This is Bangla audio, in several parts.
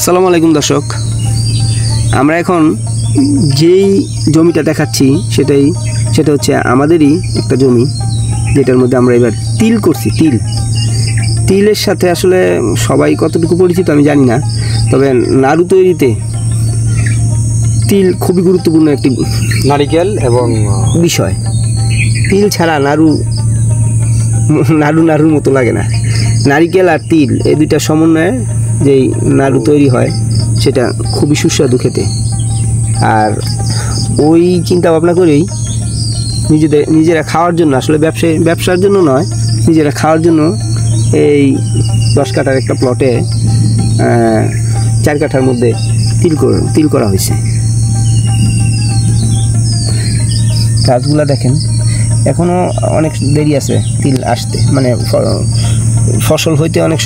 আসসালামু আলাইকুম দর্শক, আমরা এখন যেই জমিটা দেখাচ্ছি সেটা হচ্ছে আমাদেরই একটা জমি, যেটার মধ্যে আমরা এবার তিল করছি। তিলের সাথে আসলে সবাই কতটুকু পরিচিত আমি জানি না, তবে নাড়ু তৈরিতে তিল খুবই গুরুত্বপূর্ণ একটি নারিকেল এবং বিষয়। তিল ছাড়া নাড়ুর মতো লাগে না। নারিকেল আর তিল এই দুইটা সমন্বয়ে যেই নাড়ু তৈরি হয় সেটা খুবই সুস্বাদু খেতে। আর ওই চিন্তা ভাবনা করেই নিজেরা খাওয়ার জন্য, আসলে ব্যবসার জন্য নয়, নিজেরা খাওয়ার জন্য এই 10 কাঠার একটা প্লটে 4 কাঠার মধ্যে তিল করা হয়েছে। গাছগুলা দেখেন, এখনও অনেক দেরি আছে তিল আসতে, মানে ফসল হইতে অনেক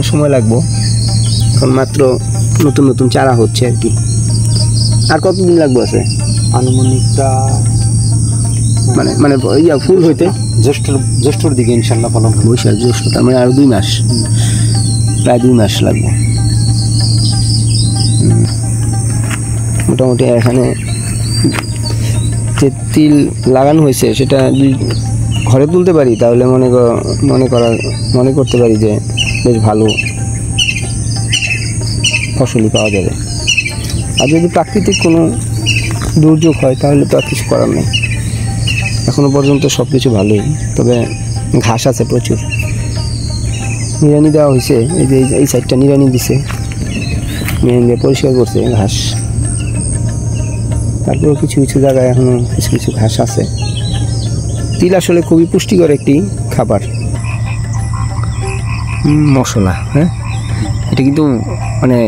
সময় লাগবে। এখন মাত্র নতুন চারা হচ্ছে আর কি। আর কতদিন লাগবে আছে আনুমানিকটা মানে ফুল হইতে জ্যৈষ্ঠর দিকে ইনশাল্লাহ ফলন। বৈশাখ জ্যৈষ্ঠ, তার মানে আরও 2 মাস, প্রায় 2 মাস লাগবে মোটামুটি। এখানে যে তিল লাগানো হয়েছে সেটা যদি ঘরে তুলতে পারি তাহলে মনে করতে পারি যে বেশ ভালো ফসলই পাওয়া যাবে। আর যদি প্রাকৃতিক কোনো দুর্যোগ হয় তাহলে তো আর কিছু করার নেই। এখনও পর্যন্ত সব কিছু ভালোই, তবে ঘাস আছে প্রচুর। নিড়ানি দেওয়া হয়েছে, এই সাইডটা নিড়ানি দিছে, নিড়ানি দিয়ে পরিষ্কার করছে ঘাস। তারপরেও কিছু জায়গায় এখনও কিছু ঘাস আছে। তিল আসলে খুবই পুষ্টিকর একটি খাবার। মশলা, হ্যাঁ, এটা কিন্তু মানে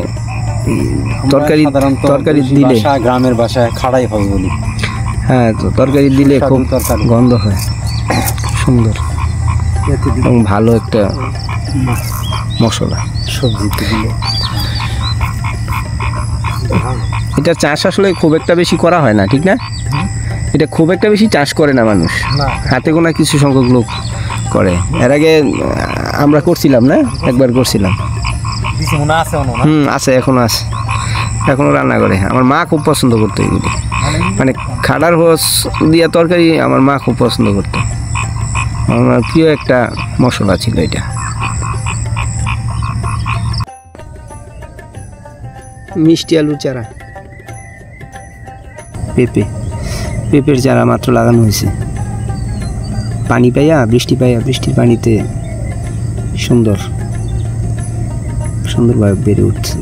তরকারি দিলে, গ্রামের ভাষায় খাড়াই হয় বলি। হ্যাঁ, তো তরকারি দিলে খুব গন্ধ হয়, সুন্দর এবং ভালো একটা মশলা সবজিতে দিলে। এটা চাষ আসলে খুব একটা বেশি করা হয় না, ঠিক না? এটা খুব একটা বেশি চাষ করে না মানুষ, হাতে গোনা কিছু সংখ্যক লোক করে। এর আগে আমরা করছিলাম না, একবার করছিলাম। আছে, এখনো রান্না করে। আমার মা খুব পছন্দ করতো এগুলি, মানে খাড়ার হোস দিয়া তরকারি আমার মা খুব পছন্দ করতো। আমার প্রিয় একটা মশলা ছিল এটা। মিষ্টি আলুর চারা, পেঁপের চারা মাত্র লাগানো হয়েছে। বৃষ্টির পানিতে সুন্দরভাবে বেড়ে উঠছে।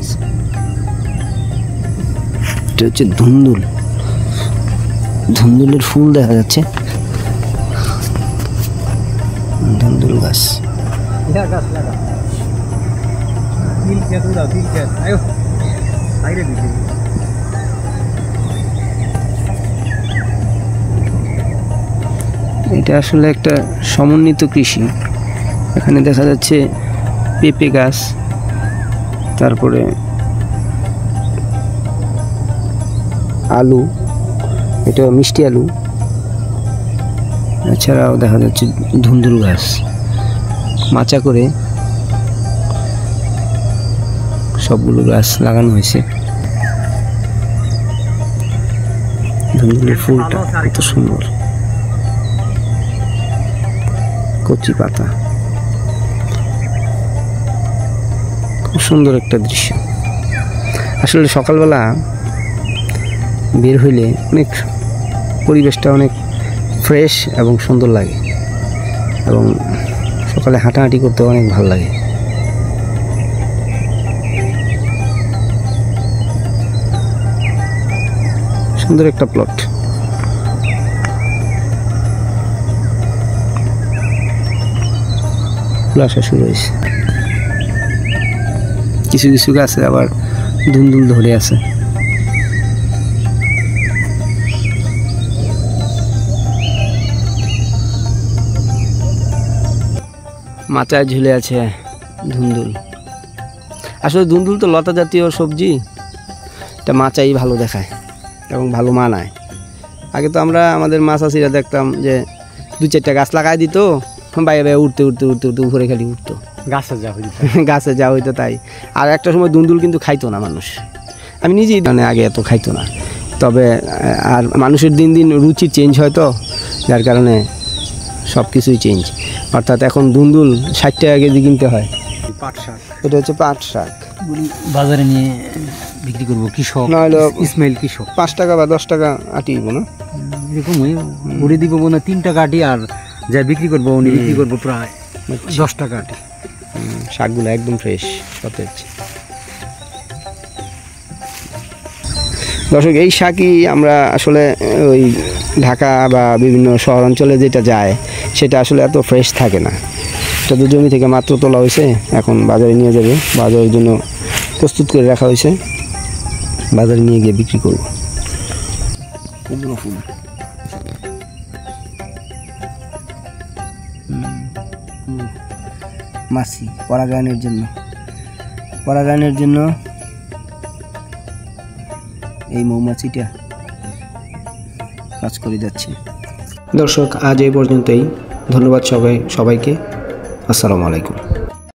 এটা হচ্ছে ধুন্দুলের ফুল দেখা যাচ্ছে, ধুন্দুল গাছ। এটা আসলে একটা সমন্বিত কৃষি। এখানে দেখা যাচ্ছে পেঁপে গাছ, তারপরে আলু, এটা মিষ্টি আলু, এছাড়াও দেখা যাচ্ছে ধুন্দুল গাছ। মাচা করে সবগুলো গাছ লাগানো হয়েছে। ধুন্দুলের ফুলটা কত সুন্দর, কচি পাতা, খুব সুন্দর একটা দৃশ্য। আসলে সকালবেলা বের হইলে পরিবেশটা অনেক ফ্রেশ এবং সুন্দর লাগে, এবং সকালে হাঁটাহাঁটি করতে অনেক ভালো লাগে। সুন্দর একটা প্লট। ফুল আসা শুরু হয়েছে, কিছু গাছে আবার ধুন্দুল ধরে আছে। মাচায় ঝুলে আছে ধুন্দুল। আসলে ধুন্দুল তো লতা জাতীয় সবজি, এটা মাচাই ভালো দেখায় এবং ভালো মানায়। আগে তো আমরা আমাদের মাছাছিরা দেখতাম যে 2-4টা গাছ লাগাই দিত, বাইরে উঠতে উপরে খালি উঠতো। গাছে যা হইতো গাছে যা হইতো তাই। আর একটা সময় দুন্দুল কিন্তু খাইতো না মানুষ, আমি নিজেই মানে আগে এত খাইতো না, তবে আর মানুষের দিন দিন রুচি চেঞ্জ হয় তো, যার কারণে সব কিছুই চেঞ্জ। অর্থাৎ এখন দুন্দুল 60 টাকা কেজি কিনতে হয়। পাট শাক এটা হচ্ছে পাট শাক, বাজারে নিয়ে বিক্রি করবো কৃষক, নাহলে ইসমাইল কৃষক 5 টাকা বা 10 টাকা আটি দিব না, এরকমই উড়ে দিব না 3 টাকা আটি, আর যা বিক্রি করবো উনি বিক্রি করবো প্রায় 10 টাকা আটি। শাকগুলো একদম ফ্রেশ সতেজ। দর্শক, এই শাকই আমরা আসলে ওই ঢাকা বা বিভিন্ন শহর অঞ্চলে যেটা যায় সেটা আসলে এত ফ্রেশ থাকে না। এটা তো জমি থেকে মাত্র তোলা হয়েছে, এখন বাজারে নিয়ে যাবে, বাজারের জন্য প্রস্তুত করে রাখা হয়েছে, বাজারে নিয়ে গিয়ে বিক্রি করব। ফুল মাছি পরাগায়নের জন্য এই মৌমাছিটা কাজ করে যাচ্ছে। দর্শক, আজ এই পর্যন্তই। ধন্যবাদ সবাইকে। আসসালামু আলাইকুম।